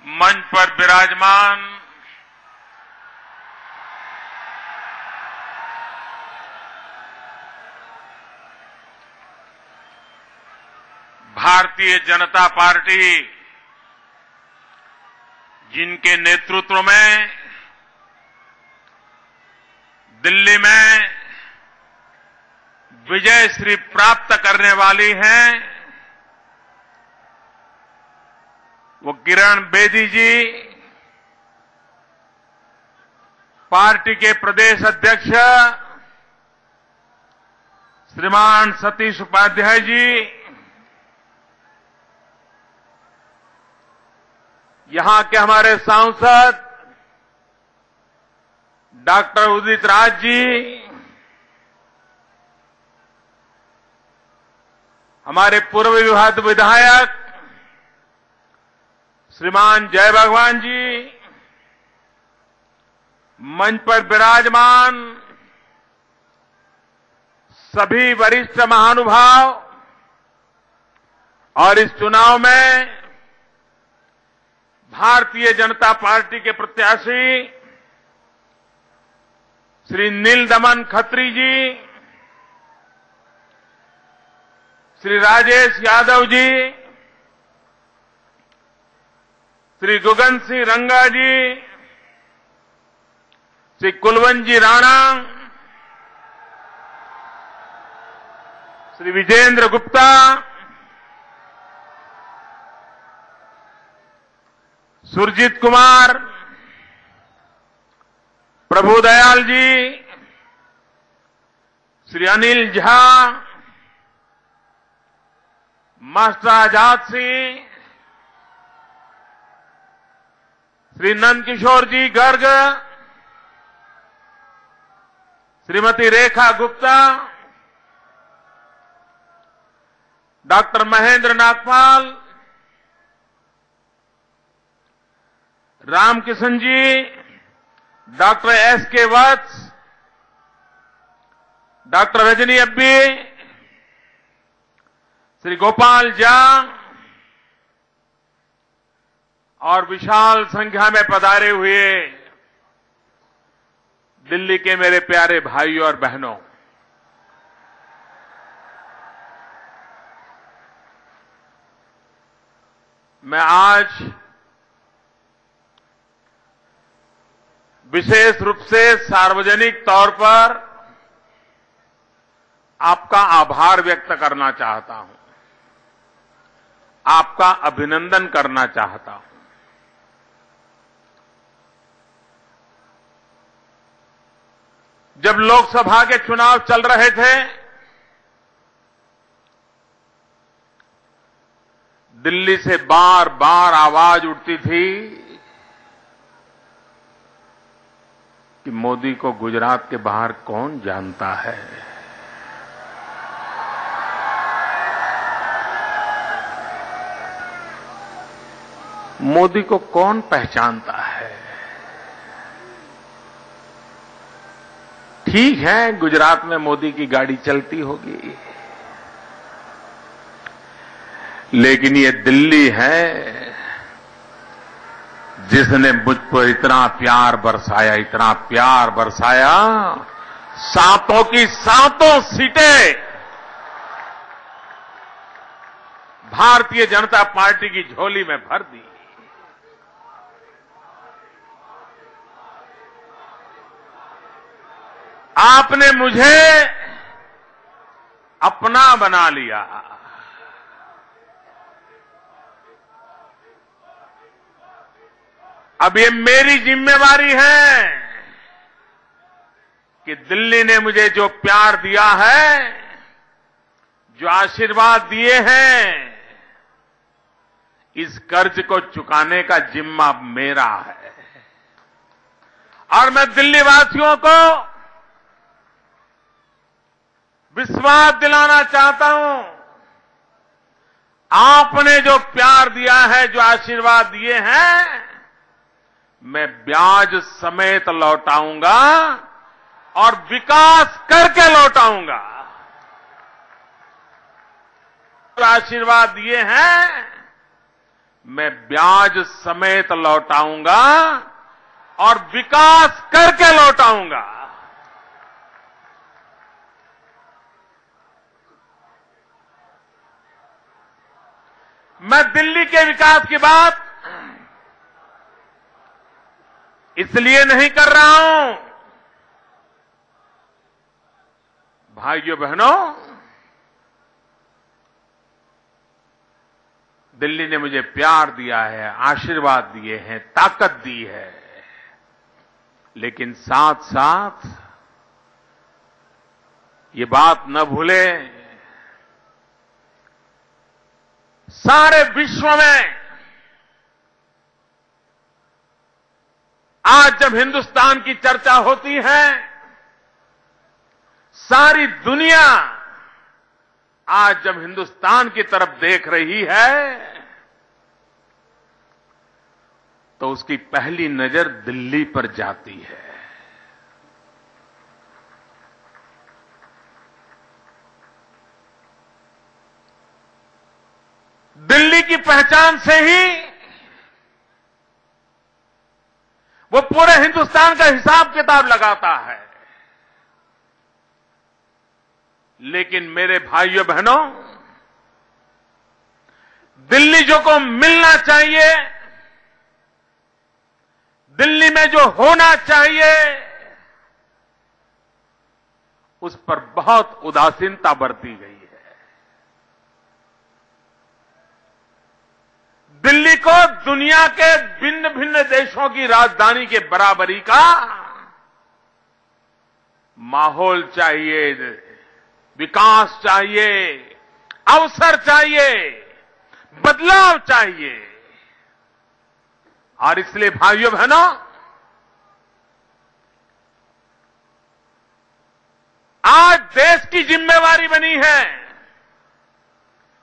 मंच पर विराजमान भारतीय जनता पार्टी, जिनके नेतृत्व में दिल्ली में विजय श्री प्राप्त करने वाली हैं, वो किरण बेदी जी, पार्टी के प्रदेश अध्यक्ष श्रीमान सतीश उपाध्याय जी, यहां के हमारे सांसद डॉक्टर उदित राज जी, हमारे पूर्व विधायक श्रीमान जय भगवान जी, मंच पर विराजमान सभी वरिष्ठ महानुभाव और इस चुनाव में भारतीय जनता पार्टी के प्रत्याशी श्री नीलदमन खत्री जी, श्री राजेश यादव जी, श्री गुगन सिंह रंगा जी, श्री कुलवंत जी राणा, श्री विजेंद्र गुप्ता, सुरजीत कुमार, प्रभुदयाल जी, श्री अनिल झा, मास्टर आजाद सिंह, श्री नंदकिशोर जी गर्ग, श्रीमती रेखा गुप्ता, डॉक्टर महेंद्र नागपाल, रामकिशन जी, डॉक्टर एस.के. वत्स, डॉक्टर रजनी अब्बी, श्री गोपाल झा और विशाल संख्या में पधारे हुए दिल्ली के मेरे प्यारे भाइयों और बहनों, मैं आज विशेष रूप से सार्वजनिक तौर पर आपका आभार व्यक्त करना चाहता हूं, आपका अभिनंदन करना चाहता हूं। जब लोकसभा के चुनाव चल रहे थे, दिल्ली से बार बार आवाज उठती थी कि मोदी को गुजरात के बाहर कौन जानता है। मोदी को कौन पहचानता है। ठीक है, गुजरात में मोदी की गाड़ी चलती होगी, लेकिन ये दिल्ली है जिसने मुझ पर इतना प्यार बरसाया, इतना प्यार बरसाया, सातों की सातों सीटें भारतीय जनता पार्टी की झोली में भर दी। आपने मुझे अपना बना लिया। अब ये मेरी जिम्मेवारी है कि दिल्ली ने मुझे जो प्यार दिया है, जो आशीर्वाद दिए हैं, इस कर्ज को चुकाने का जिम्मा मेरा है। और मैं दिल्ली वासियों को विश्वास दिलाना चाहता हूं, आपने जो प्यार दिया है, जो आशीर्वाद दिए हैं, मैं ब्याज समेत लौटाऊंगा और विकास करके लौटाऊंगा। आशीर्वाद दिए हैं, मैं ब्याज समेत लौटाऊंगा और विकास करके लौटाऊंगा। मैं दिल्ली के विकास की बात इसलिए नहीं कर रहा हूं, भाइयों बहनों, दिल्ली ने मुझे प्यार दिया है, आशीर्वाद दिए हैं, ताकत दी है, लेकिन साथ साथ ये बात न भूले, सारे विश्व में आज जब हिंदुस्तान की चर्चा होती है, सारी दुनिया आज जब हिंदुस्तान की तरफ देख रही है, तो उसकी पहली नजर दिल्ली पर जाती है। दिल्ली की पहचान से ही वो पूरे हिंदुस्तान का हिसाब किताब लगाता है। लेकिन मेरे भाइयों बहनों, दिल्ली जो को मिलना चाहिए, दिल्ली में जो होना चाहिए, उस पर बहुत उदासीनता बरती गई है। दिल्ली को दुनिया के भिन्न भिन्न देशों की राजधानी के बराबरी का माहौल चाहिए, विकास चाहिए, अवसर चाहिए, बदलाव चाहिए। और इसलिए भाइयों बहनों, आज देश की जिम्मेवारी बनी है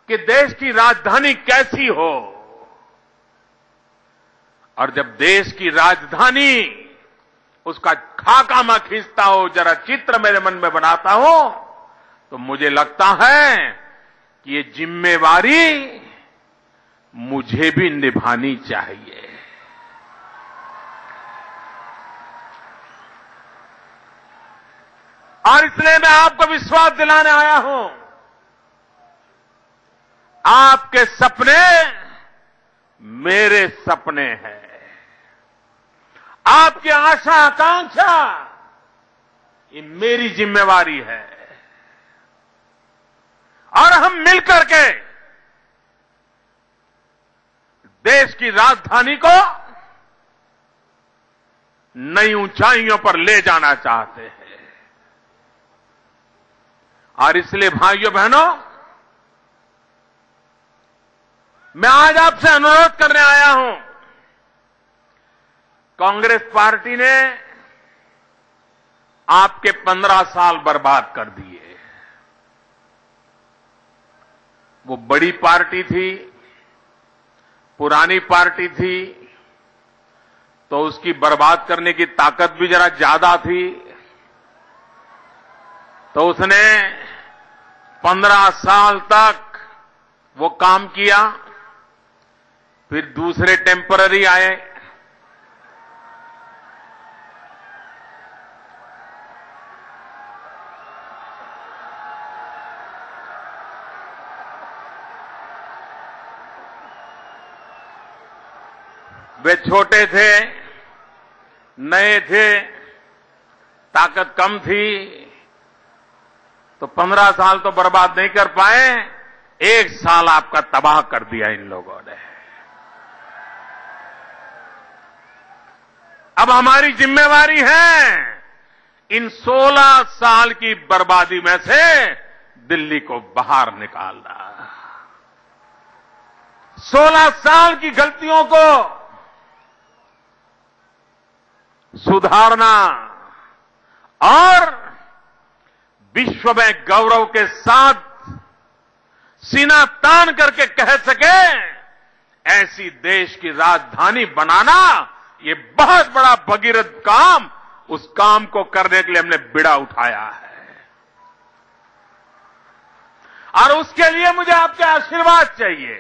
कि देश की राजधानी कैसी हो। और जब देश की राजधानी उसका खाका मैं खींचता हूं, जरा चित्र मेरे मन में बनाता हूं, तो मुझे लगता है कि ये जिम्मेवारी मुझे भी निभानी चाहिए। और इसलिए मैं आपको विश्वास दिलाने आया हूं, आपके सपने मेरे सपने हैं, आपकी आशा आकांक्षा ये मेरी जिम्मेवारी है। और हम मिलकर के देश की राजधानी को नई ऊंचाइयों पर ले जाना चाहते हैं। और इसलिए भाइयों बहनों, मैं आज आपसे अनुरोध करने आया हूं, कांग्रेस पार्टी ने आपके 15 साल बर्बाद कर दिए। वो बड़ी पार्टी थी, पुरानी पार्टी थी, तो उसकी बर्बाद करने की ताकत भी जरा ज्यादा थी। तो उसने 15 साल तक वो काम किया, फिर दूसरे टेम्पररी आए, वे छोटे थे, नए थे, ताकत कम थी, तो 15 साल तो बर्बाद नहीं कर पाए, 1 साल आपका तबाह कर दिया इन लोगों ने। अब हमारी जिम्मेवारी है इन 16 साल की बर्बादी में से दिल्ली को बाहर निकालना, 16 साल की गलतियों को सुधारना और विश्व में गौरव के साथ सीना तान करके कह सके ऐसी देश की राजधानी बनाना, ये बहुत बड़ा भगीरथ काम, उस काम को करने के लिए हमने बिड़ा उठाया है। और उसके लिए मुझे आपके आशीर्वाद चाहिए।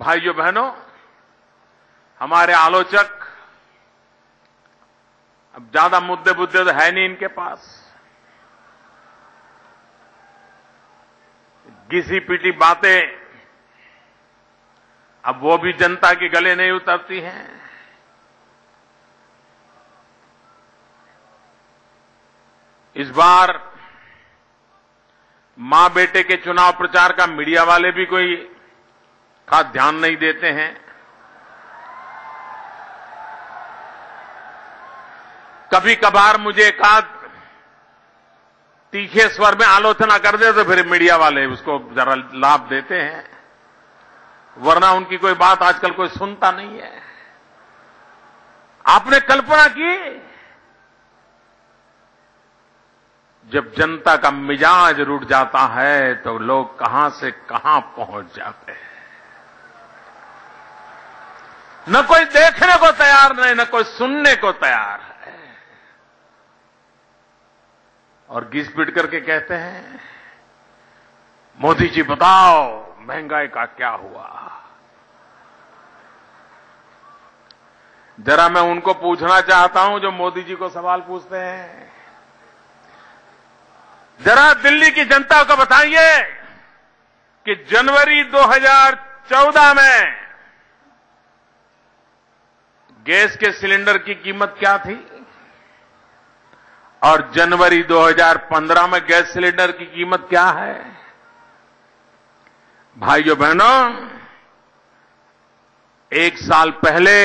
भाइयों बहनों, हमारे आलोचक, अब ज्यादा मुद्दे तो है नहीं इनके पास, घिसी पीटी बातें अब वो भी जनता के गले नहीं उतरती हैं। इस बार मां बेटे के चुनाव प्रचार का मीडिया वाले भी कोई खास ध्यान नहीं देते हैं। कभी कभार मुझे एकाध तीखे स्वर में आलोचना कर दे तो फिर मीडिया वाले उसको जरा लाभ देते हैं, वरना उनकी कोई बात आजकल कोई सुनता नहीं है। आपने कल्पना की, जब जनता का मिजाज रूठ जाता है तो लोग कहां से कहां पहुंच जाते हैं। न कोई देखने को तैयार नहीं, न कोई सुनने को तैयार है, और घिस पीट करके कहते हैं मोदी जी बताओ महंगाई का क्या हुआ। जरा मैं उनको पूछना चाहता हूं जो मोदी जी को सवाल पूछते हैं, जरा दिल्ली की जनता को बताइए कि जनवरी 2014 में गैस के सिलेंडर की कीमत क्या थी और जनवरी 2015 में गैस सिलेंडर की कीमत क्या है। भाइयों बहनों, एक साल पहले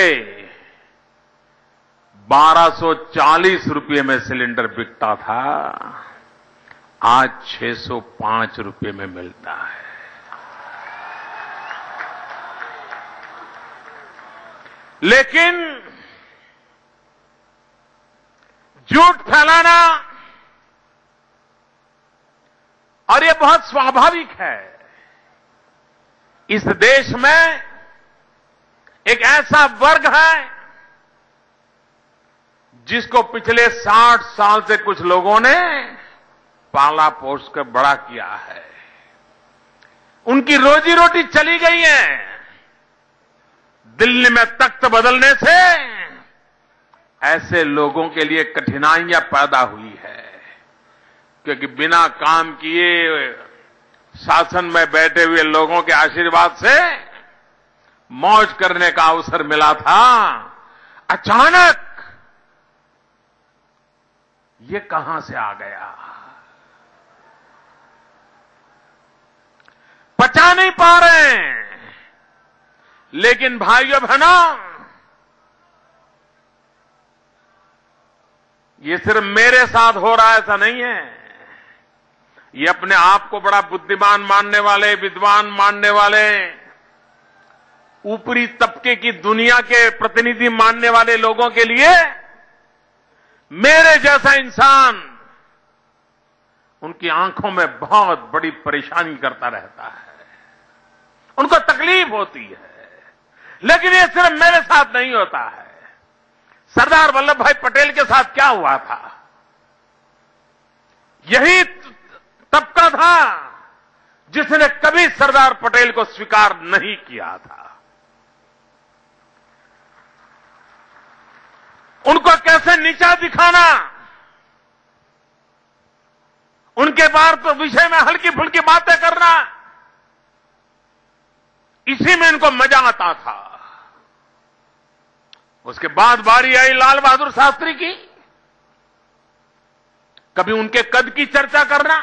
1240 रुपये में सिलेंडर बिकता था, आज 605 रुपये में मिलता है। लेकिन झूठ फैलाना, और ये बहुत स्वाभाविक है, इस देश में एक ऐसा वर्ग है जिसको पिछले 60 साल से कुछ लोगों ने पाला पोस कर बड़ा किया है। उनकी रोजी रोटी चली गई है। दिल्ली में तख्त बदलने से ऐसे लोगों के लिए कठिनाइयां पैदा हुई है, क्योंकि बिना काम किए शासन में बैठे हुए लोगों के आशीर्वाद से मौज करने का अवसर मिला था। अचानक ये कहां से आ गया, पचा नहीं पा रहे हैं। लेकिन भाइयों बहनों, ये सिर्फ मेरे साथ हो रहा है ऐसा नहीं है। ये अपने आप को बड़ा बुद्धिमान मानने वाले, विद्वान मानने वाले, ऊपरी तबके की दुनिया के प्रतिनिधि मानने वाले लोगों के लिए मेरे जैसा इंसान उनकी आंखों में बहुत बड़ी परेशानी करता रहता है, उनको तकलीफ होती है। लेकिन ये सिर्फ मेरे साथ नहीं होता है। सरदार वल्लभ भाई पटेल के साथ क्या हुआ था? यही तबका था जिसने कभी सरदार पटेल को स्वीकार नहीं किया था। उनको कैसे नीचा दिखाना, उनके बारे तो विषय में हल्की फुल्की बातें करना, इसी में इनको मजा आता था। उसके बाद बारी आई लाल बहादुर शास्त्री की। कभी उनके कद की चर्चा करना,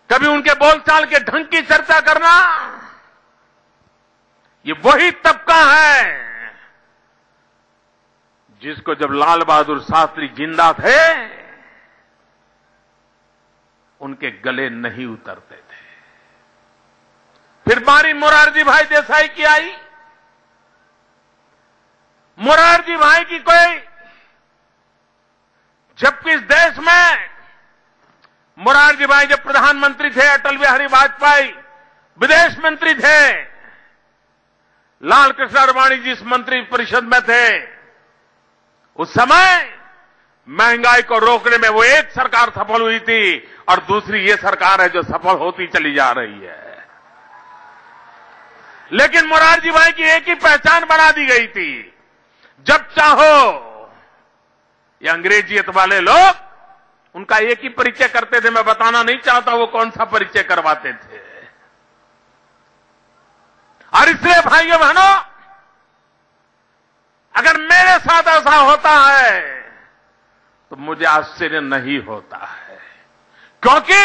कभी उनके बोलचाल के ढंग की चर्चा करना। ये वही तबका है जिसको जब लाल बहादुर शास्त्री जिंदा थे उनके गले नहीं उतरते थे। फिर बारी मोरारजी भाई देसाई की आई। मोरारजी भाई की कोई, जबकि इस देश में मोरारजी भाई जब प्रधानमंत्री थे, अटल बिहारी वाजपेयी विदेश मंत्री थे, लाल कृष्ण आडवाणी जिस मंत्री परिषद में थे, उस समय महंगाई को रोकने में वो एक सरकार सफल हुई थी और दूसरी ये सरकार है जो सफल होती चली जा रही है। लेकिन मोरारजी भाई की एक ही पहचान बना दी गई थी, जब चाहो। ये अंग्रेजियत वाले लोग उनका एक ही परिचय करते थे, मैं बताना नहीं चाहता वो कौन सा परिचय करवाते थे। और इसलिए भाइयों बहनों, अगर मेरे साथ ऐसा होता है तो मुझे आश्चर्य नहीं होता है, क्योंकि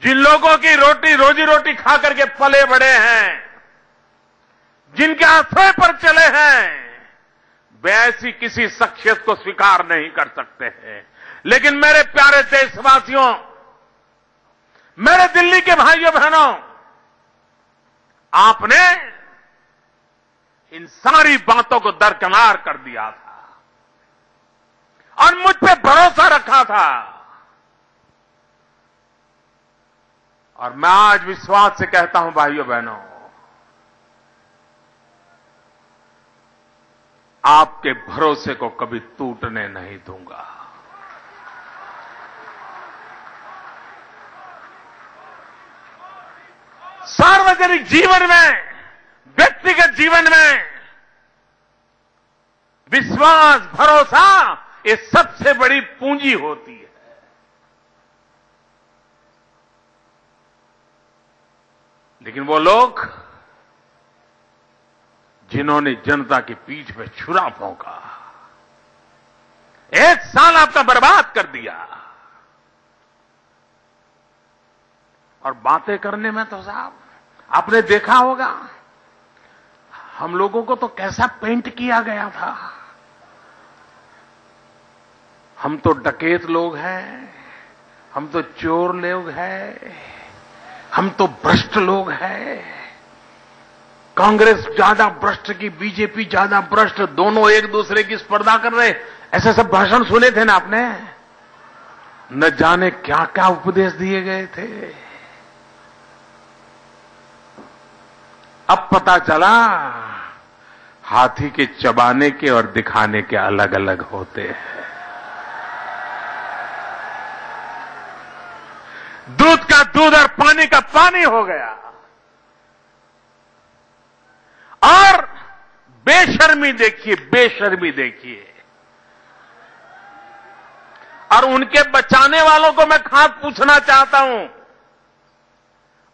जिन लोगों की रोजी रोटी खा करके पले बड़े हैं, जिनके आश्रय पर चले हैं, वे ऐसी किसी शख्सियत को स्वीकार नहीं कर सकते हैं। लेकिन मेरे प्यारे देशवासियों, मेरे दिल्ली के भाइयों बहनों, आपने इन सारी बातों को दरकिनार कर दिया था और मुझ पे भरोसा रखा था। और मैं आज विश्वास से कहता हूं भाइयों बहनों, आपके भरोसे को कभी टूटने नहीं दूंगा। सार्वजनिक जीवन में, व्यक्तिगत जीवन में विश्वास, भरोसा ये सबसे बड़ी पूंजी होती है। लेकिन वो लोग जिन्होंने जनता की पीठ पे छुरा भोंका, 1 साल आपका बर्बाद कर दिया। और बातें करने में तो साहब आपने देखा होगा, हम लोगों को तो कैसा पेंट किया गया था। हम तो डकैत लोग हैं, हम तो चोर लोग हैं, हम तो भ्रष्ट लोग हैं, कांग्रेस ज्यादा भ्रष्ट की बीजेपी ज्यादा भ्रष्ट, दोनों एक दूसरे की स्पर्धा कर रहे, ऐसे सब भाषण सुने थे ना आपने। न जाने क्या क्या उपदेश दिए गए थे। अब पता चला हाथी के चबाने के और दिखाने के अलग अलग होते हैं। दूध का दूध और पानी का पानी हो गया। और बेशर्मी देखिए, बेशर्मी देखिए। और उनके बचाने वालों को मैं खास पूछना चाहता हूं,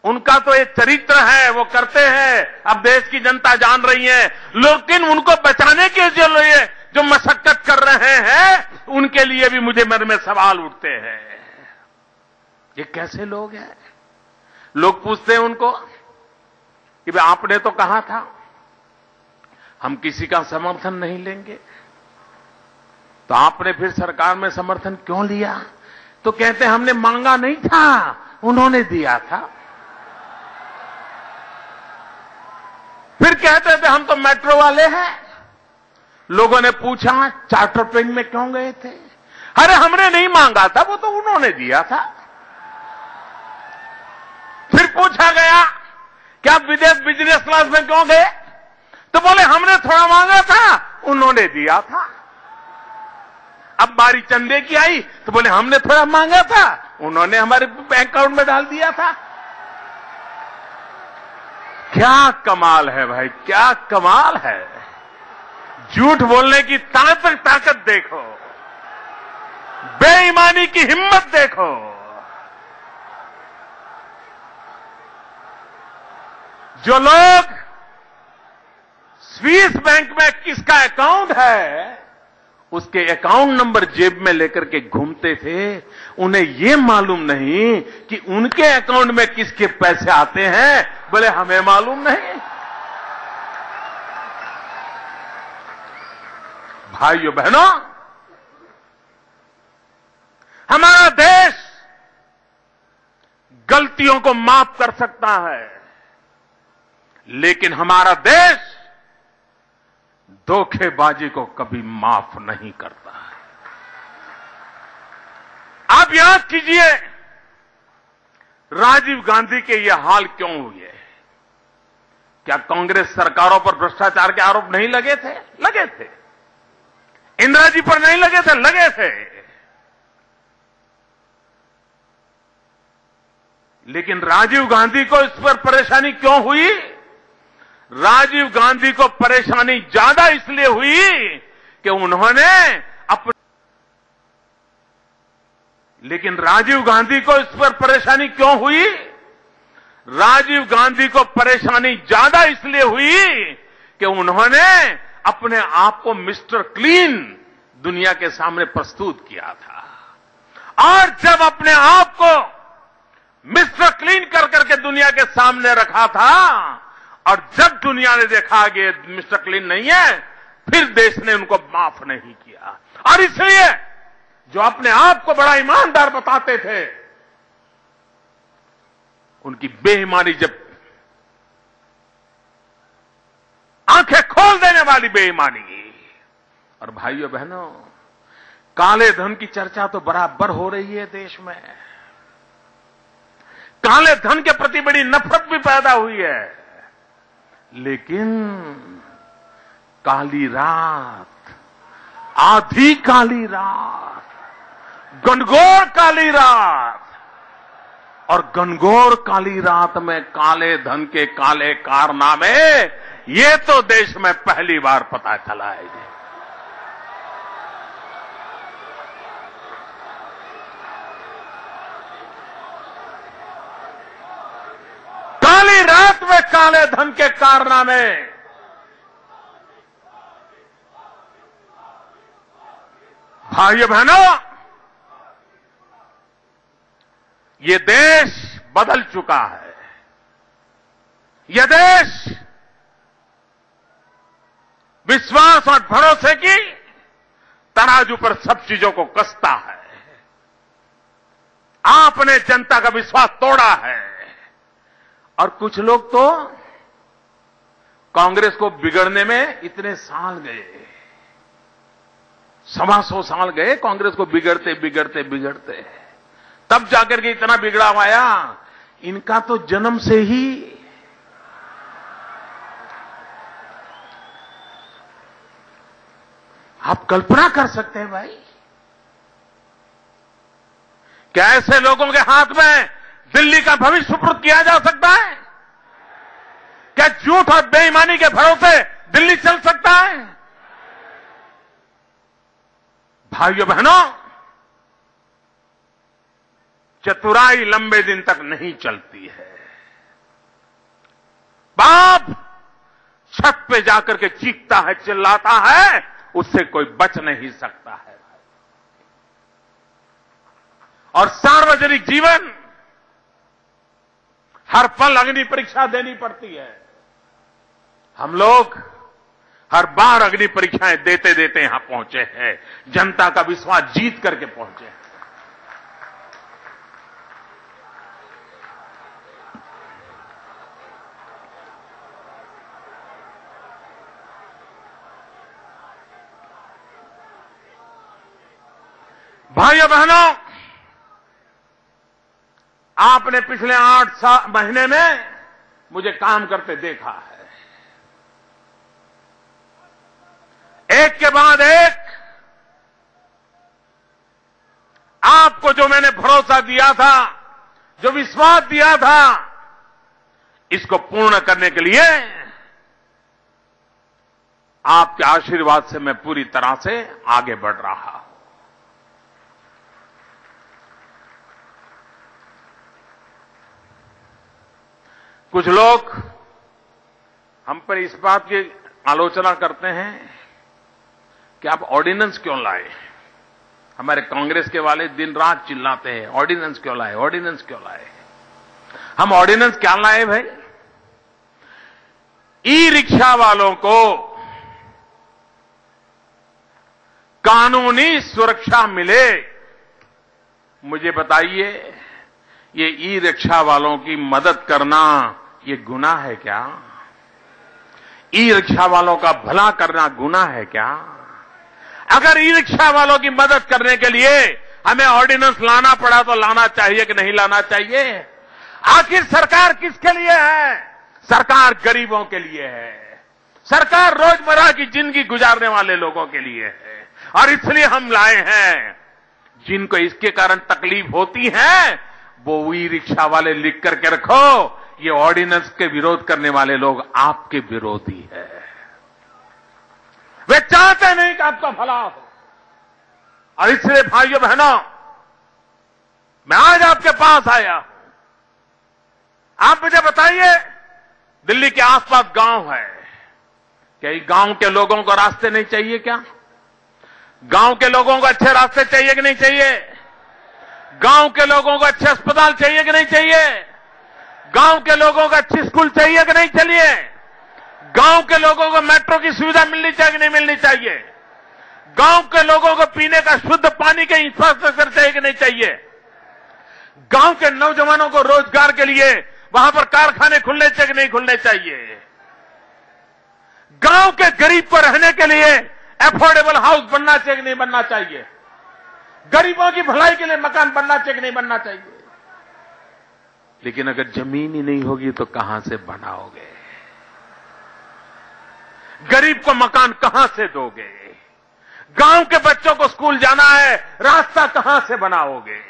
उनका तो ये चरित्र है, वो करते हैं, अब देश की जनता जान रही है, लेकिन उनको बचाने के लिए जो मशक्कत कर रहे हैं, उनके लिए भी मुझे मन में सवाल उठते हैं। ये कैसे लोग हैं? लोग पूछते हैं उनको कि भाई आपने तो कहा था हम किसी का समर्थन नहीं लेंगे, तो आपने फिर सरकार में समर्थन क्यों लिया? तो कहते हैं हमने मांगा नहीं था, उन्होंने दिया था। फिर कहते थे हम तो मेट्रो वाले हैं। लोगों ने पूछा चार्टर प्लेन में क्यों गए थे? अरे हमने नहीं मांगा था, वो तो उन्होंने दिया था। फिर पूछा गया कि आप विदेश बिजनेस क्लास में क्यों गए? तो बोले हमने थोड़ा मांगा था, उन्होंने दिया था। अब बारी चंदे की आई तो बोले हमने थोड़ा मांगा था, उन्होंने हमारे बैंक अकाउंट में डाल दिया था। क्या कमाल है भाई, क्या कमाल है। झूठ बोलने की ताकत देखो, बेईमानी की हिम्मत देखो। जो लोग स्विस बैंक में किसका अकाउंट है, उसके अकाउंट नंबर जेब में लेकर के घूमते थे, उन्हें यह मालूम नहीं कि उनके अकाउंट में किसके पैसे आते हैं, बोले हमें मालूम नहीं। भाइयों बहनों, हमारा देश गलतियों को माफ कर सकता है, लेकिन हमारा देश धोखेबाजी को कभी माफ नहीं करता है। आप याद कीजिए राजीव गांधी के ये हाल क्यों हुए? क्या कांग्रेस सरकारों पर भ्रष्टाचार के आरोप नहीं लगे थे? लगे थे। इंदिरा जी पर नहीं लगे थे? लगे थे। लेकिन राजीव गांधी को इस पर परेशानी क्यों हुई? राजीव गांधी को परेशानी ज्यादा इसलिए हुई कि उन्होंने अपने, लेकिन राजीव गांधी को इस पर परेशानी क्यों हुई? राजीव गांधी को परेशानी ज्यादा इसलिए हुई कि उन्होंने अपने आप को मिस्टर क्लीन दुनिया के सामने प्रस्तुत किया था। और जब अपने आप को मिस्टर क्लीन कर करके दुनिया के सामने रखा था और जब दुनिया ने देखा कि ये मिस्टर क्लीन नहीं है, फिर देश ने उनको माफ नहीं किया। और इसलिए जो अपने आप को बड़ा ईमानदार बताते थे, उनकी बेईमानी, जब आंखें खोल देने वाली बेईमानी। और भाइयों बहनों, काले धन की चर्चा तो बराबर हो रही है देश में। काले धन के प्रति बड़ी नफरत भी पैदा हुई है, लेकिन काली रात, आधी काली रात, घनघोर काली रात, और घनघोर काली रात में काले धन के काले कारनामे, ये तो देश में पहली बार पता चला है। काली रात में काले धन के कारनामे, भाइयों बहनों, ये देश बदल चुका है। यह देश विश्वास और भरोसे की तराजू पर सब चीजों को कसता है। आपने जनता का विश्वास तोड़ा है, और कुछ लोग तो कांग्रेस को बिगड़ने में इतने साल गए, 125 साल गए कांग्रेस को बिगड़ते बिगड़ते बिगड़ते, तब जाकर के इतना बिगड़ा आया। इनका तो जन्म से ही आप कल्पना कर सकते हैं भाई, क्या ऐसे लोगों के हाथ में दिल्ली का भविष्य सुपुर्द किया जा सकता है? क्या झूठ और बेईमानी के भरोसे दिल्ली चल सकता है? भाइयों बहनों, चतुराई लंबे दिन तक नहीं चलती है। बाप छत पे जाकर के चीखता है, चिल्लाता है, उससे कोई बच नहीं सकता है। और सार्वजनिक जीवन, हर पल अग्नि परीक्षा देनी पड़ती है। हम लोग हर बार अग्नि परीक्षाएं देते देते यहां पहुंचे हैं, जनता का विश्वास जीत करके पहुंचे हैं। भाइयों बहनों, आपने पिछले 8 महीने में मुझे काम करते देखा है। एक के बाद एक आपको जो मैंने भरोसा दिया था, जो विश्वास दिया था, इसको पूर्ण करने के लिए आपके आशीर्वाद से मैं पूरी तरह से आगे बढ़ रहा हूं। कुछ लोग हम पर इस बात की आलोचना करते हैं कि आप ऑर्डिनेंस क्यों लाए। हमारे कांग्रेस के वाले दिन रात चिल्लाते हैं, ऑर्डिनेंस क्यों लाए, ऑर्डिनेंस क्यों लाए। हम ऑर्डिनेंस क्या लाए भाई? ई रिक्शा वालों को कानूनी सुरक्षा मिले। मुझे बताइए, ये ई रिक्शा वालों की मदद करना ये गुनाह है क्या? ई रिक्शा वालों का भला करना गुनाह है क्या? अगर ई रिक्शा वालों की मदद करने के लिए हमें ऑर्डिनेंस लाना पड़ा तो लाना चाहिए कि नहीं लाना चाहिए? आखिर सरकार किसके लिए है? सरकार गरीबों के लिए है। सरकार रोजमर्रा की जिंदगी गुजारने वाले लोगों के लिए है। और इसलिए हम लाए हैं। जिनको इसके कारण तकलीफ होती है वो ई रिक्शा वाले लिख करके रखो, ये ऑर्डिनेंस के विरोध करने वाले लोग आपके विरोधी है। वे चाहते नहीं कि आपका भला हो। और इसलिए भाइयों बहनों, मैं आज आपके पास आया हूं। आप मुझे बताइए, दिल्ली के आसपास गांव है, क्या गांव के लोगों को रास्ते नहीं चाहिए क्या? गांव के लोगों को अच्छे रास्ते चाहिए कि नहीं चाहिए? गांव के लोगों को अच्छे अस्पताल चाहिए कि नहीं चाहिए? गांव के लोगों को अच्छी स्कूल चाहिए कि नहीं चाहिए? गांव के लोगों को मेट्रो की सुविधा मिलनी चाहिए कि नहीं मिलनी चाहिए? गांव के लोगों को पीने का शुद्ध पानी के इंफ्रास्ट्रक्चर चाहिए कि नहीं चाहिए? गांव के नौजवानों को रोजगार के लिए वहां पर कारखाने खुलने चाहिए कि नहीं खुलने चाहिए? गांव के गरीब को रहने के लिए अफोर्डेबल हाउस बनना चाहिए कि नहीं बनना चाहिए? गरीबों की भलाई के लिए मकान बनना चाहिए कि नहीं बनना चाहिए? लेकिन अगर जमीन ही नहीं होगी तो कहां से बनाओगे? गरीब को मकान कहां से दोगे? गांव के बच्चों को स्कूल जाना है, रास्ता कहां से बनाओगे?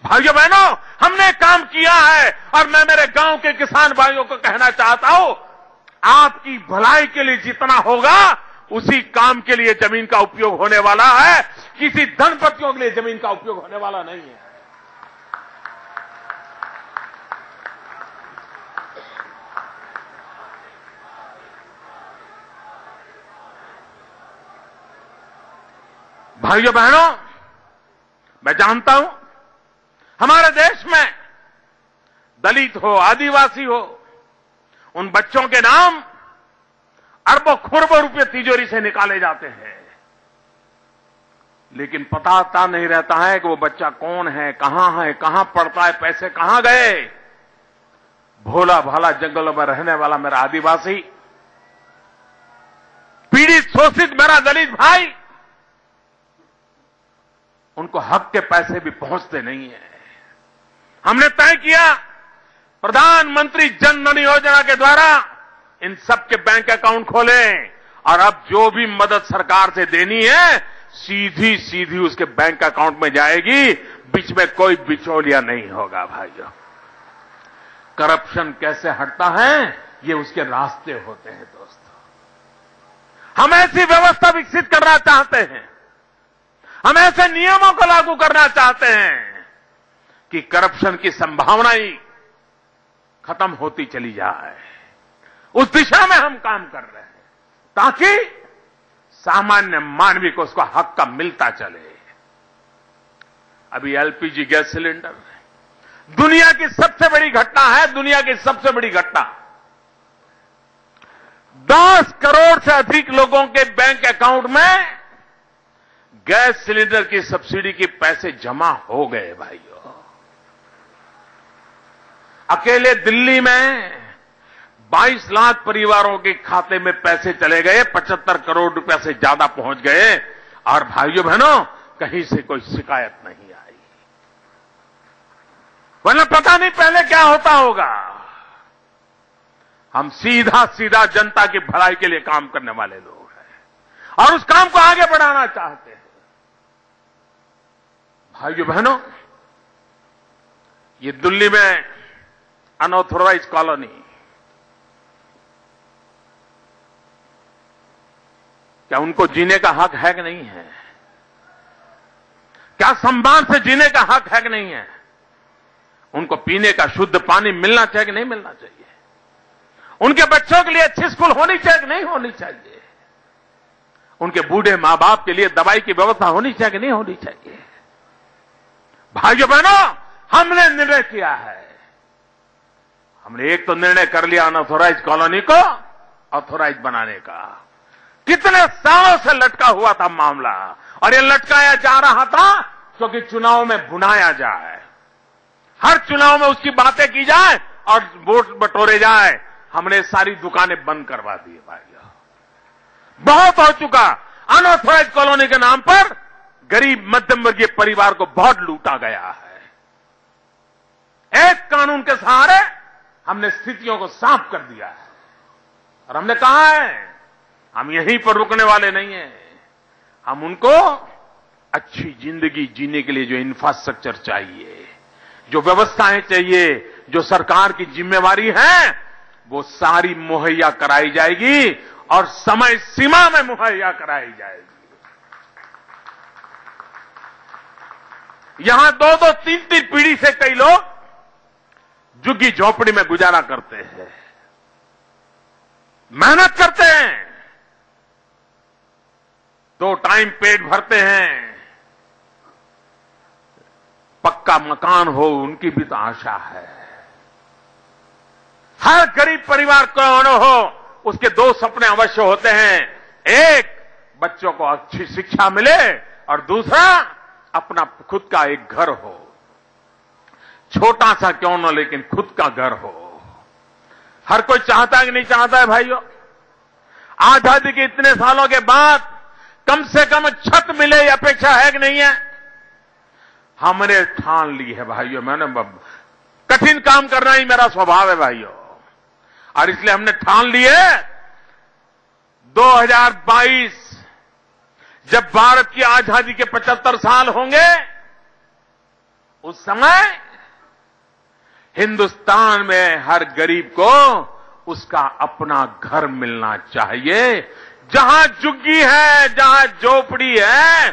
भाइयों बहनों, हमने काम किया है और मैं मेरे गांव के किसान भाइयों को कहना चाहता हूं, आपकी भलाई के लिए जितना होगा उसी काम के लिए जमीन का उपयोग होने वाला है, किसी धनपतियों के लिए जमीन का उपयोग होने वाला नहीं है। भाइयों बहनों, मैं जानता हूं हमारे देश में दलित हो, आदिवासी हो, उन बच्चों के नाम अरबों खरबों रुपए तिजोरी से निकाले जाते हैं, लेकिन पता नहीं रहता है कि वो बच्चा कौन है, कहां पढ़ता है, पैसे कहां गए। भोला भाला जंगलों में रहने वाला मेरा आदिवासी, पीड़ित शोषित मेरा दलित भाई, उनको हक के पैसे भी पहुंचते नहीं है। हमने तय किया प्रधानमंत्री जन धन योजना के द्वारा इन सबके बैंक अकाउंट खोलें और अब जो भी मदद सरकार से देनी है सीधी सीधी उसके बैंक अकाउंट में जाएगी, बीच में कोई बिचौलिया नहीं होगा। भाइयों, करप्शन कैसे हटता है, ये उसके रास्ते होते हैं। दोस्तों, हम ऐसी व्यवस्था विकसित करना चाहते हैं, हम ऐसे नियमों को लागू करना चाहते हैं कि करप्शन की संभावना ही खत्म होती चली जाए। उस दिशा में हम काम कर रहे हैं ताकि सामान्य मानवी को उसका हक का मिलता चले। अभी एलपीजी गैस सिलेंडर दुनिया की सबसे बड़ी घटना है, दुनिया की सबसे बड़ी घटना। 10 करोड़ से अधिक लोगों के बैंक अकाउंट में गैस सिलेंडर की सब्सिडी के पैसे जमा हो गए। भाइयों, अकेले दिल्ली में 22 लाख परिवारों के खाते में पैसे चले गए, 75 करोड़ रुपए से ज्यादा पहुंच गए। और भाइयों बहनों, कहीं से कोई शिकायत नहीं आई, वरना पता नहीं पहले क्या होता होगा। हम सीधा सीधा जनता की भलाई के लिए काम करने वाले लोग हैं और उस काम को आगे बढ़ाना चाहते हैं। भाइयों बहनों, ये दिल्ली में अनऑथोराइज्ड कॉलोनी, क्या उनको जीने का हक है कि नहीं है? क्या सम्मान से जीने का हक है कि नहीं है? उनको पीने का शुद्ध पानी मिलना चाहिए कि नहीं मिलना चाहिए? उनके बच्चों के लिए अच्छी स्कूल होनी चाहिए कि नहीं होनी चाहिए? उनके बूढ़े मां बाप के लिए दवाई की व्यवस्था होनी चाहिए कि नहीं होनी चाहिए? भाइयों बहनों, हमने निर्णय किया है, हमने एक तो निर्णय कर लिया अनऑथोराइज्ड कॉलोनी को ऑथोराइज बनाने का। कितने सालों से लटका हुआ था मामला, और यह लटकाया जा रहा था क्योंकि चुनाव में भुनाया जाए, हर चुनाव में उसकी बातें की जाए और वोट बटोरे जाए। हमने सारी दुकानें बंद करवा दी। भाइयों, बहुत हो चुका। अनऑथोराइज्ड कॉलोनी के नाम पर गरीब मध्यम वर्गीय परिवार को बहुत लूटा गया है। एक कानून के सहारे हमने स्थितियों को साफ कर दिया है और हमने कहा है हम यहीं पर रुकने वाले नहीं हैं। हम उनको अच्छी जिंदगी जीने के लिए जो इंफ्रास्ट्रक्चर चाहिए, जो व्यवस्थाएं चाहिए, जो सरकार की जिम्मेवारी है, वो सारी मुहैया कराई जाएगी और समय सीमा में मुहैया कराई जाएगी। यहां 2-2, 3-3 पीढ़ी से कई लोग झुग्गी झोपड़ी में गुजारा करते हैं, मेहनत करते हैं, 2 टाइम पेट भरते हैं, पक्का मकान हो उनकी भी तो आशा है। हर गरीब परिवार कौन हो, उसके 2 सपने अवश्य होते हैं। एक, बच्चों को अच्छी शिक्षा मिले और दूसरा, अपना खुद का एक घर हो, छोटा सा क्यों न, लेकिन खुद का घर हो। हर कोई चाहता है कि नहीं चाहता है भाइयों? आजादी के इतने सालों के बाद कम से कम छत मिले, ये अपेक्षा है कि नहीं है? हमने ठान ली है भाइयों, मैंने कठिन काम करना ही मेरा स्वभाव है भाइयों, और इसलिए हमने ठान ली है 2022 जब भारत की आजादी के 75 साल होंगे, उस समय हिंदुस्तान में हर गरीब को उसका अपना घर मिलना चाहिए। जहां झुग्गी है, जहां झोपड़ी है,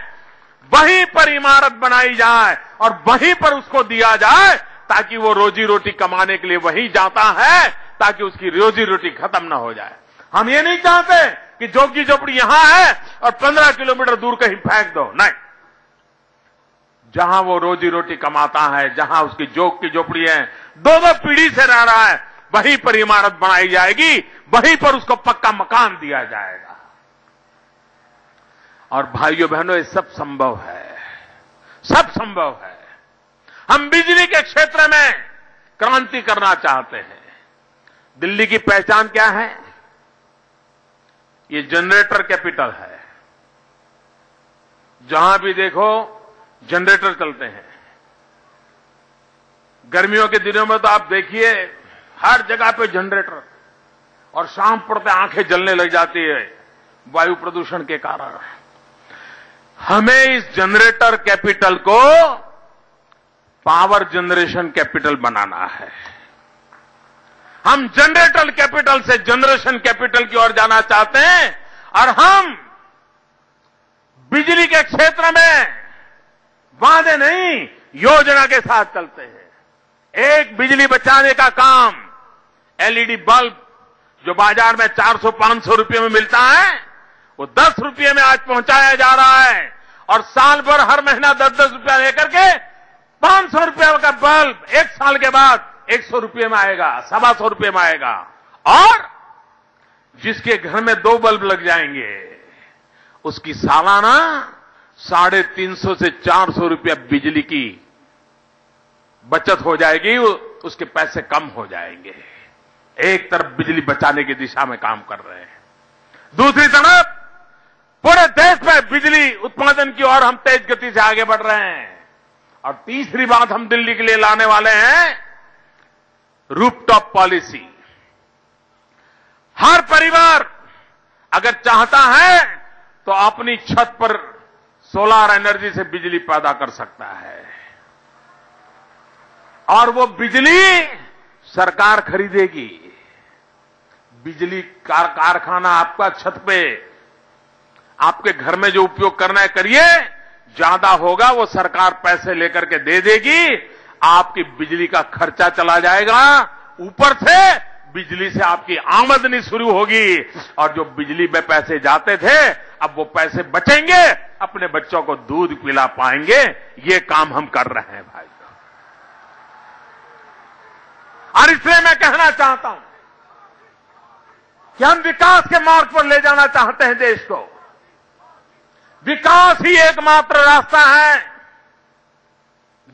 वहीं पर इमारत बनाई जाए और वहीं पर उसको दिया जाए, ताकि वो रोजी रोटी कमाने के लिए वहीं जाता है, ताकि उसकी रोजी रोटी खत्म ना हो जाए। हम ये नहीं चाहते कि झुग्गी झोपड़ी यहां है और 15 किलोमीटर दूर कहीं फेंक दो, नहीं। जहां वो रोजी रोटी कमाता है, जहां उसकी जोग की झोपड़ी है, 2-2 पीढ़ी से रह रहा है, वहीं पर इमारत बनाई जाएगी, वहीं पर उसको पक्का मकान दिया जाएगा। और भाइयों बहनों, ये सब संभव है, सब संभव है। हम बिजली के क्षेत्र में क्रांति करना चाहते हैं। दिल्ली की पहचान क्या है? ये जनरेटर कैपिटल है। जहां भी देखो जनरेटर चलते हैं। गर्मियों के दिनों में तो आप देखिए हर जगह पे जनरेटर, और शाम पड़ते आंखें जलने लग जाती है वायु प्रदूषण के कारण। हमें इस जनरेटर कैपिटल को पावर जनरेशन कैपिटल बनाना है। हम जनरेटर कैपिटल से जनरेशन कैपिटल की ओर जाना चाहते हैं, और हम बिजली के क्षेत्र में वादे नहीं, योजना के साथ चलते हैं। एक, बिजली बचाने का काम। एलईडी बल्ब जो बाजार में 400-500 रुपये में मिलता है, वो 10 रुपये में आज पहुंचाया जा रहा है, और साल भर हर महीना 10-10 रुपया लेकर के 500 रुपये का बल्ब 1 साल के बाद 100 रुपये में आएगा, 125 रुपये में आएगा। और जिसके घर में 2 बल्ब लग जाएंगे, उसकी सालाना 350 से 400 रुपया बिजली की बचत हो जाएगी, उसके पैसे कम हो जाएंगे। एक तरफ बिजली बचाने की दिशा में काम कर रहे हैं, दूसरी तरफ पूरे देश में बिजली उत्पादन की ओर हम तेज गति से आगे बढ़ रहे हैं। और तीसरी बात हम दिल्ली के लिए लाने वाले हैं, रूफटॉप पॉलिसी। हर परिवार अगर चाहता है तो अपनी छत पर सोलर एनर्जी से बिजली पैदा कर सकता है, और वो बिजली सरकार खरीदेगी। बिजली कारखाना आपका छत पे, आपके घर में जो उपयोग करना है करिए, ज्यादा होगा वो सरकार पैसे लेकर के दे देगी, आपकी बिजली का खर्चा चला जाएगा, ऊपर से बिजली से आपकी आमदनी शुरू होगी, और जो बिजली में पैसे जाते थे अब वो पैसे बचेंगे, अपने बच्चों को दूध पिला पाएंगे। ये काम हम कर रहे हैं भाई। और इसलिए मैं कहना चाहता हूं कि हम विकास के मार्ग पर ले जाना चाहते हैं देश को। विकास ही एकमात्र रास्ता है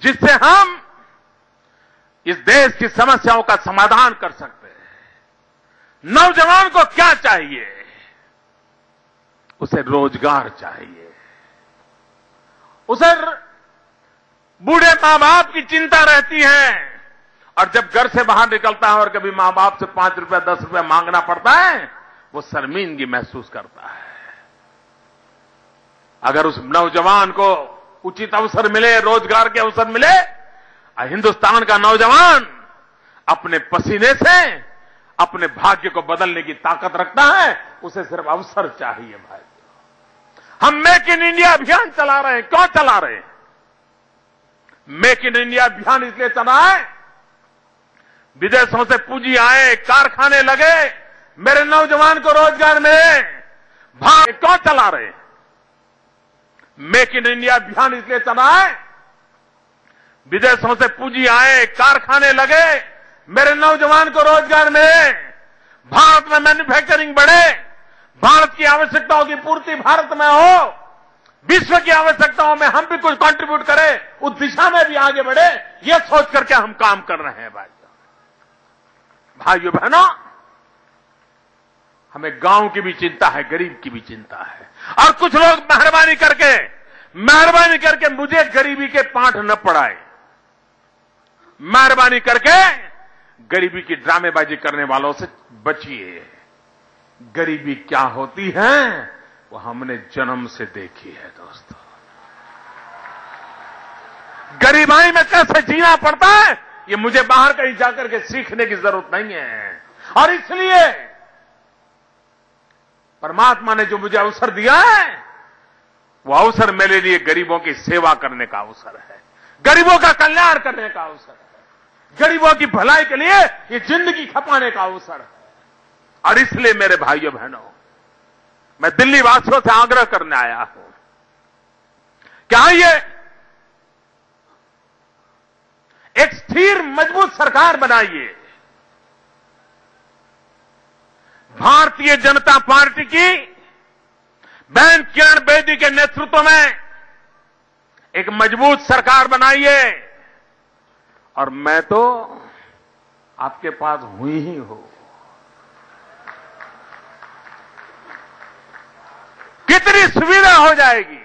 जिससे हम इस देश की समस्याओं का समाधान कर सकते हैं। नौजवान को क्या चाहिए? उसे रोजगार चाहिए, उसे बूढ़े मां बाप की चिंता रहती है, और जब घर से बाहर निकलता है और कभी मां बाप से 5 रुपया 10 रुपया मांगना पड़ता है, वो शर्मिंदगी महसूस करता है। अगर उस नौजवान को उचित अवसर मिले, रोजगार के अवसर मिले, हिंदुस्तान का नौजवान अपने पसीने से अपने भाग्य को बदलने की ताकत रखता है, उसे सिर्फ अवसर चाहिए भाई। हम मेक इन इंडिया अभियान चला रहे हैं। क्यों चला रहे हैं? मेक इन इंडिया अभियान इसलिए चला है, विदेशों से पूंजी आए, कारखाने लगे, मेरे नौजवान को रोजगार मिले। क्यों चला रहे हैं? मेक इन इंडिया अभियान इसलिए चला है, विदेशों से पूंजी आए, कारखाने लगे, मेरे नौजवान को रोजगार मिले, भारत में मैन्युफैक्चरिंग बढ़े, भारत की आवश्यकताओं की पूर्ति भारत में हो, विश्व की आवश्यकताओं में हम भी कुछ कंट्रीब्यूट करें, उस दिशा में भी आगे बढ़े, ये सोच करके हम काम कर रहे हैं भाइयों बहनों। हमें गांव की भी चिंता है, गरीब की भी चिंता है। और कुछ लोग मेहरबानी करके मुझे गरीबी के पाठ न पढ़ाए। मेहरबानी करके गरीबी की ड्रामेबाजी करने वालों से बचिए। गरीबी क्या होती है वो हमने जन्म से देखी है दोस्तों। गरीबाई में कैसे जीना पड़ता है ये मुझे बाहर कहीं जाकर के सीखने की जरूरत नहीं है। और इसलिए परमात्मा ने जो मुझे अवसर दिया है वो अवसर मेरे लिए गरीबों की सेवा करने का अवसर है, गरीबों का कल्याण करने का अवसर है, गरीबों की भलाई के लिए ये जिंदगी खपाने का अवसर है। और इसलिए मेरे भाइयों बहनों, मैं दिल्ली वासियों से आग्रह करने आया हूं कि आइए एक स्थिर मजबूत सरकार बनाइए। भारतीय जनता पार्टी की बहन किरण बेदी के नेतृत्व में एक मजबूत सरकार बनाइए। और मैं तो आपके पास हुई ही हूं। कितनी सुविधा हो जाएगी।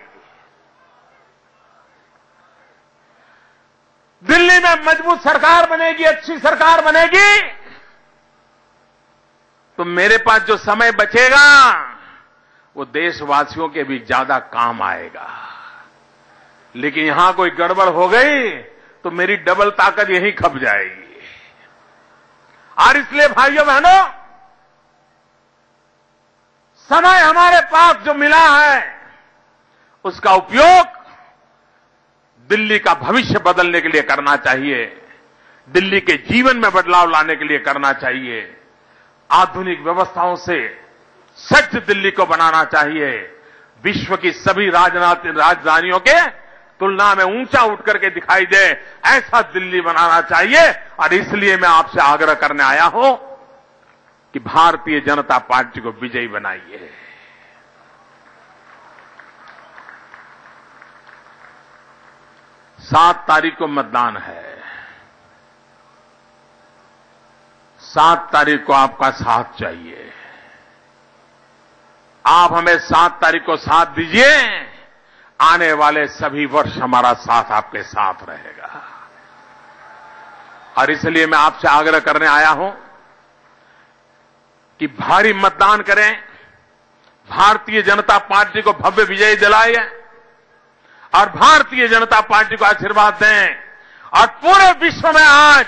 दिल्ली में मजबूत सरकार बनेगी, अच्छी सरकार बनेगी, तो मेरे पास जो समय बचेगा वो देशवासियों के भी ज्यादा काम आएगा। लेकिन यहां कोई गड़बड़ हो गई तो मेरी डबल ताकत यहीं खप जाएगी। और इसलिए भाइयों बहनों, समय हमारे पास जो मिला है उसका उपयोग दिल्ली का भविष्य बदलने के लिए करना चाहिए, दिल्ली के जीवन में बदलाव लाने के लिए करना चाहिए, आधुनिक व्यवस्थाओं से सज्ज दिल्ली को बनाना चाहिए, विश्व की सभी राजधानियों के तुलना में ऊंचा उठ करके दिखाई दे ऐसा दिल्ली बनाना चाहिए। और इसलिए मैं आपसे आग्रह करने आया हूं कि भारतीय जनता पार्टी को विजयी बनाइए। सात तारीख को मतदान है। 7 तारीख को आपका साथ चाहिए। आप हमें 7 तारीख को साथ दीजिए, आने वाले सभी वर्ष हमारा साथ आपके साथ रहेगा। और इसलिए मैं आपसे आग्रह करने आया हूं कि भारी मतदान करें, भारतीय जनता पार्टी को भव्य विजय दिलाएं और भारतीय जनता पार्टी को आशीर्वाद दें। और पूरे विश्व में आज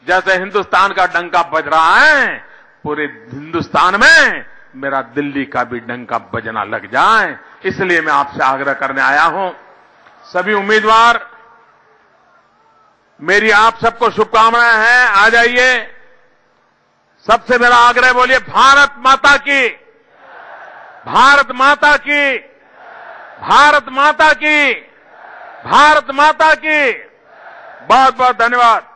जैसे हिंदुस्तान का डंका बज रहा है, पूरे हिंदुस्तान में मेरा दिल्ली का भी डंका बजना लग जाए। इसलिए मैं आपसे आग्रह करने आया हूं। सभी उम्मीदवार, मेरी आप सबको शुभकामनाएं हैं। आ जाइए। सबसे मेरा आग्रह बोलिए भारत माता की, भारत माता की, भारत माता की, भारत माता की। बहुत बहुत धन्यवाद।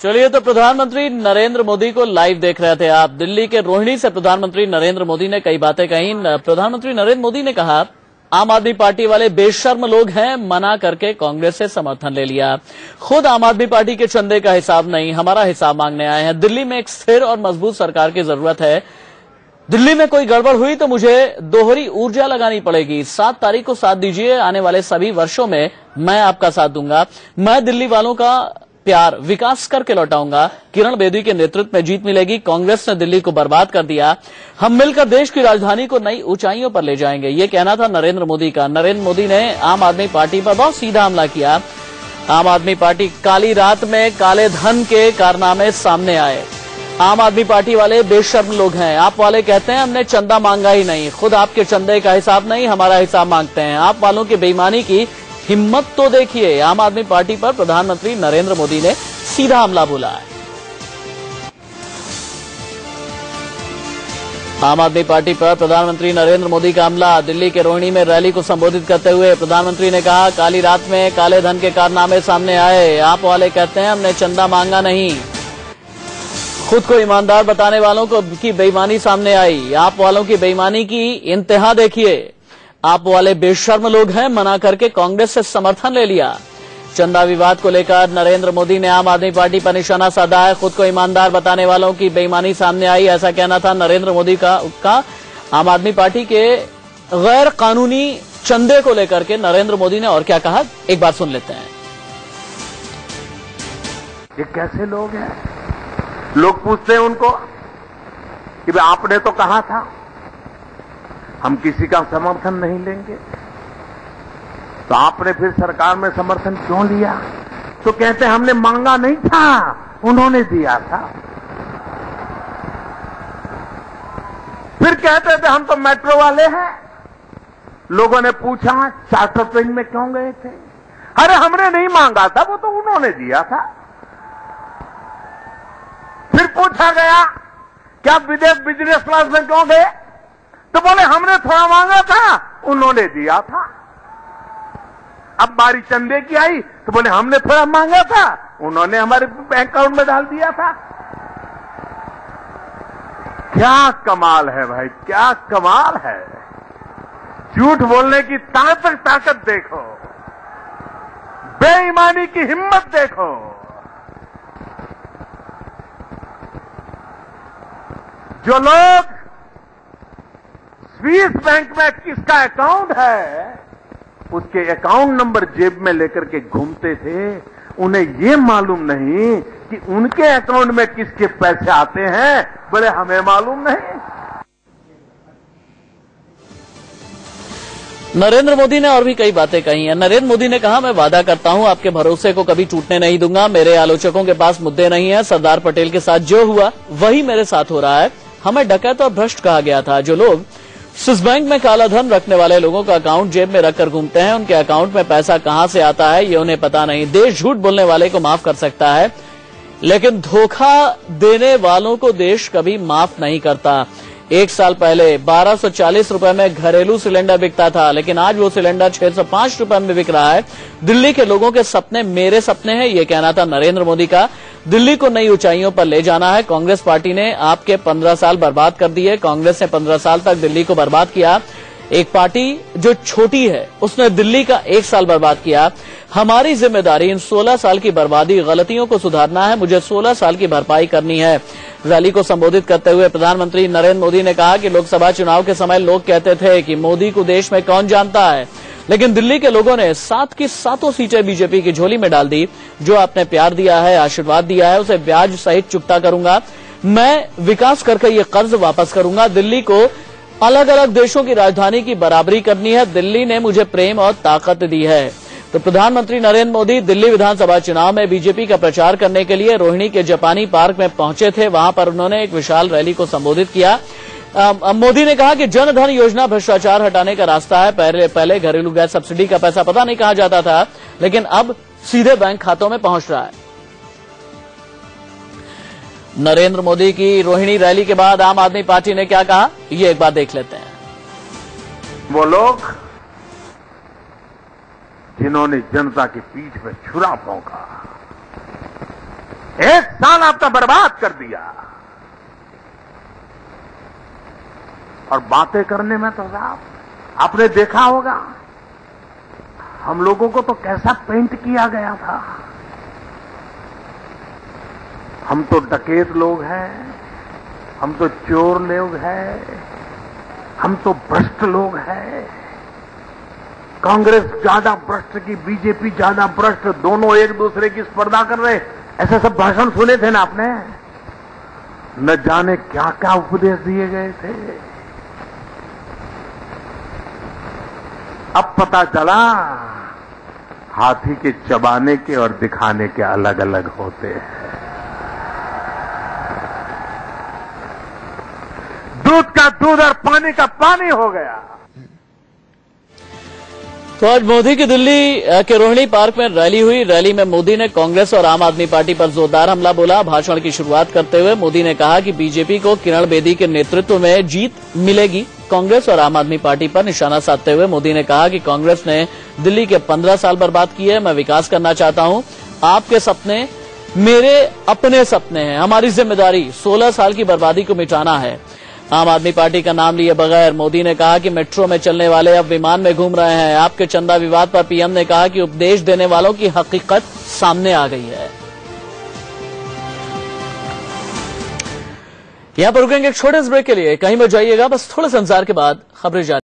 चलिए, तो प्रधानमंत्री नरेंद्र मोदी को लाइव देख रहे थे आप। दिल्ली के रोहिणी से प्रधानमंत्री नरेंद्र मोदी ने कई बातें कही। प्रधानमंत्री नरेंद्र मोदी ने कहा, आम आदमी पार्टी वाले बेशर्म लोग हैं, मना करके कांग्रेस से समर्थन ले लिया। खुद आम आदमी पार्टी के चंदे का हिसाब नहीं, हमारा हिसाब मांगने आए हैं। दिल्ली में एक स्थिर और मजबूत सरकार की जरूरत है। दिल्ली में कोई गड़बड़ हुई तो मुझे दोहरी ऊर्जा लगानी पड़ेगी। 7 तारीख को साथ दीजिए, आने वाले सभी वर्षों में मैं आपका साथ दूंगा। मैं दिल्ली वालों का प्यार, विकास करके लौटाऊंगा। किरण बेदी के नेतृत्व में जीत मिलेगी। कांग्रेस ने दिल्ली को बर्बाद कर दिया। हम मिलकर देश की राजधानी को नई ऊंचाइयों पर ले जाएंगे, ये कहना था नरेंद्र मोदी का। नरेंद्र मोदी ने आम आदमी पार्टी पर बहुत सीधा हमला किया। आम आदमी पार्टी काली रात में काले धन के कारनामे सामने आए। आम आदमी पार्टी वाले बेशर्म लोग हैं। आप वाले कहते हैं हमने चंदा मांगा ही नहीं, खुद आपके चंदे का हिसाब नहीं, हमारा हिसाब मांगते हैं। आप वालों की बेईमानी की हिम्मत तो देखिए। आम आदमी पार्टी पर प्रधानमंत्री नरेंद्र मोदी ने सीधा हमला बोला है। आम आदमी पार्टी पर प्रधानमंत्री नरेंद्र मोदी का हमला। दिल्ली के रोहिणी में रैली को संबोधित करते हुए प्रधानमंत्री ने कहा, काली रात में काले धन के कारनामे सामने आए। आप वाले कहते हैं हमने चंदा मांगा नहीं, खुद को ईमानदार बताने वालों की बेईमानी सामने आई। आप वालों की बेईमानी की इंतहा देखिए। आप वाले बेशर्म लोग हैं, मना करके कांग्रेस से समर्थन ले लिया। चंदा विवाद को लेकर नरेंद्र मोदी ने आम आदमी पार्टी पर निशाना साधा है। खुद को ईमानदार बताने वालों की बेईमानी सामने आई, ऐसा कहना था नरेंद्र मोदी का। आम आदमी पार्टी के गैर कानूनी चंदे को लेकर के नरेंद्र मोदी ने और क्या कहा, एक बार सुन लेते हैं। ये कैसे लोग हैं? लोग पूछते हैं उनको कि भाई आपने तो कहा था हम किसी का समर्थन नहीं लेंगे, तो आपने फिर सरकार में समर्थन क्यों लिया? तो कहते हैं हमने मांगा नहीं था, उन्होंने दिया था। फिर कहते थे हम तो मेट्रो वाले हैं। लोगों ने पूछा चार्टर प्लेन में क्यों गए थे? अरे हमने नहीं मांगा था, वो तो उन्होंने दिया था। फिर पूछा गया क्या विदेश बिजनेस क्लास में क्यों गए? तो बोले हमने थोड़ा मांगा था, उन्होंने दिया था। अब बारी चंदे की आई तो बोले हमने थोड़ा मांगा था, उन्होंने हमारे बैंक अकाउंट में डाल दिया था। क्या कमाल है भाई, क्या कमाल है। झूठ बोलने की ताकत देखो, बेईमानी की हिम्मत देखो। जो लोग स्विस बैंक में किसका अकाउंट है, उसके अकाउंट नंबर जेब में लेकर के घूमते थे, उन्हें ये मालूम नहीं कि उनके अकाउंट में किसके पैसे आते हैं, बोले हमें मालूम नहीं। नरेंद्र मोदी ने और भी कई बातें कही हैं। नरेंद्र मोदी ने कहा, मैं वादा करता हूं आपके भरोसे को कभी टूटने नहीं दूंगा। मेरे आलोचकों के पास मुद्दे नहीं है। सरदार पटेल के साथ जो हुआ वही मेरे साथ हो रहा है। हमें डकैत और भ्रष्ट कहा गया था। जो लोग स्विस बैंक में काला धन रखने वाले लोगों का अकाउंट जेब में रखकर घूमते हैं, उनके अकाउंट में पैसा कहां से आता है ये उन्हें पता नहीं। देश झूठ बोलने वाले को माफ कर सकता है, लेकिन धोखा देने वालों को देश कभी माफ नहीं करता। 1 साल पहले 1240 रुपए में घरेलू सिलेंडर बिकता था, लेकिन आज वो सिलेंडर 605 रुपए में बिक रहा है। दिल्ली के लोगों के सपने मेरे सपने हैं, ये कहना था नरेंद्र मोदी का। दिल्ली को नई ऊंचाइयों पर ले जाना है। कांग्रेस पार्टी ने आपके 15 साल बर्बाद कर दिए। कांग्रेस ने 15 साल तक दिल्ली को बर्बाद किया। एक पार्टी जो छोटी है उसने दिल्ली का 1 साल बर्बाद किया। हमारी जिम्मेदारी इन 16 साल की बर्बादी, गलतियों को सुधारना है। मुझे 16 साल की भरपाई करनी है। रैली को संबोधित करते हुए प्रधानमंत्री नरेंद्र मोदी ने कहा कि लोकसभा चुनाव के समय लोग कहते थे कि मोदी को देश में कौन जानता है, लेकिन दिल्ली के लोगों ने 7 की 7 सीटें बीजेपी की झोली में डाल दी। जो आपने प्यार दिया है, आशीर्वाद दिया है, उसे ब्याज सहित चुकता करूंगा। मैं विकास करके ये कर्ज वापस करूंगा। दिल्ली को अलग अलग देशों की राजधानी की बराबरी करनी है। दिल्ली ने मुझे प्रेम और ताकत दी है। तो प्रधानमंत्री नरेंद्र मोदी दिल्ली विधानसभा चुनाव में बीजेपी का प्रचार करने के लिए रोहिणी के जापानी पार्क में पहुंचे थे। वहां पर उन्होंने एक विशाल रैली को संबोधित किया। मोदी ने कहा कि जन धन योजना भ्रष्टाचार हटाने का रास्ता है। पहले घरेलू गैस सब्सिडी का पैसा पता नहीं कहां जाता था, लेकिन अब सीधे बैंक खातों में पहुंच रहा है। नरेंद्र मोदी की रोहिणी रैली के बाद आम आदमी पार्टी ने क्या कहा, ये एक बार देख लेते हैं। वो लोग जिन्होंने जनता की पीठ पे छुरा भोंका, 1 साल आपका बर्बाद कर दिया, और बातें करने में तो साहब आपने देखा होगा हम लोगों को तो कैसा पेंट किया गया था। हम तो डकैत लोग हैं, हम तो चोर लोग हैं, हम तो भ्रष्ट लोग हैं। कांग्रेस ज्यादा भ्रष्ट की बीजेपी ज्यादा भ्रष्ट, दोनों एक दूसरे की स्पर्धा कर रहे। ऐसे सब भाषण सुने थे ना आपने, न जाने क्या क्या उपदेश दिए गए थे। अब पता चला हाथी के चबाने के और दिखाने के अलग अलग होते हैं। दूध का दूध और पानी का पानी हो गया। तो आज मोदी की दिल्ली के रोहिणी पार्क में रैली हुई। रैली में मोदी ने कांग्रेस और आम आदमी पार्टी पर जोरदार हमला बोला। भाषण की शुरुआत करते हुए मोदी ने कहा कि बीजेपी को किरण बेदी के नेतृत्व में जीत मिलेगी। कांग्रेस और आम आदमी पार्टी पर निशाना साधते हुए मोदी ने कहा कि कांग्रेस ने दिल्ली के 15 साल बर्बाद किए। मैं विकास करना चाहता हूं। आपके सपने मेरे अपने सपने हैं। हमारी जिम्मेदारी 16 साल की बर्बादी को मिटाना है। आम आदमी पार्टी का नाम लिए बगैर मोदी ने कहा कि मेट्रो में चलने वाले अब विमान में घूम रहे हैं। आपके चंदा विवाद पर पीएम ने कहा कि उपदेश देने वालों की हकीकत सामने आ गई है। यहां पर रुकेंगे एक छोटे से ब्रेक के लिए। कहीं मत जाइएगा, बस थोड़े से इंतजार के बाद खबरें जारी।